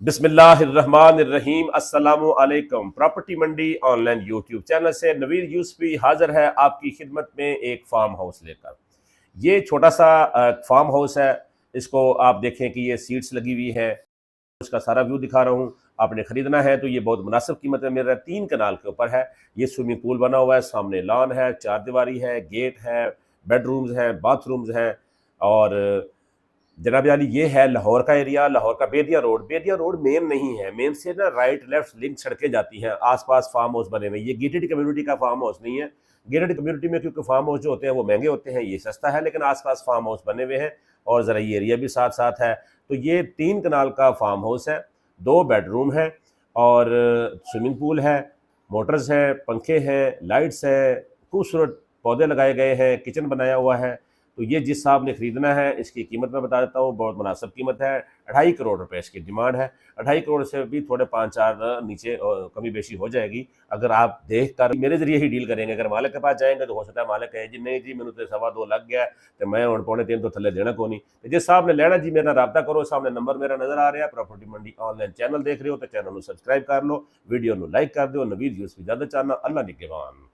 बिस्मिल्लाहिर्रहमानिर्रहीम। अस्सलामु अलैकुम। प्रॉपर्टी मंडी ऑनलाइन यूट्यूब चैनल से नवीर यूसुफी हाजिर है आपकी खिदमत में एक फार्म हाउस लेकर। ये छोटा सा फार्म हाउस है। इसको आप देखें कि ये सीट्स लगी हुई है, उसका सारा व्यू दिखा रहा हूँ। आपने खरीदना है तो ये बहुत मुनासिब कीमत में मिल रहा है। 3 कनाल के ऊपर है। ये स्विमिंग पूल बना हुआ है, सामने लॉन है, 4 दीवारी है, गेट है, बेडरूम्स हैं, बाथरूम्स हैं। और जनाब अली ये है लाहौर का एरिया, लाहौर का बेदिया रोड मेन नहीं है। मेन से ना राइट लेफ्ट लिंक सड़कें जाती हैं। आसपास फार्म हाउस बने हुए। ये गेटेड कम्युनिटी का फार्म हाउस नहीं है। गेटेड कम्युनिटी में क्योंकि फार्म हाउस जो होते हैं वो महंगे होते हैं, ये सस्ता है, लेकिन आसपास फार्म हाउस बने हुए हैं और ज़रा ये एरिया भी साथ साथ है। तो ये 3 कनाल का फार्म हाउस है, 2 बेडरूम है और स्विमिंग पूल है, मोटर्स हैं, पंखे हैं, लाइट्स हैं, खूबसूरत पौधे लगाए गए हैं, किचन बनाया हुआ है। तो ये जिस साहब ने ख़रीदना है, इसकी कीमत मैं बता देता हूँ, बहुत मुनासिब कीमत है। 2.5 करोड़ रुपए इसकी डिमांड है। 2.5 करोड़ से भी थोड़े 5-4 नीचे कमी बेशी हो जाएगी। अगर आप देख कर मेरे जरिए ही डील करेंगे। अगर मालिक के पास जाएंगे तो हो सकता है मालिक कहे जी नहीं जी, मैंने तो 2.25 लग गया तो मैं और 2.25 तो थले देना को नहीं। तो जिस साहब ने लेना जी मेरा रब्ता करो। सामने नंबर मेरा नजर आ रहा है। प्रॉपर्टी मंडी ऑनलाइन चैनल देख रहे हो तो चैनल को सब्सक्राइब कर लो, वीडियो को लाइक कर दो। नवीर यूसुफ इजाजत चाहना। अल्लाह निगहबान।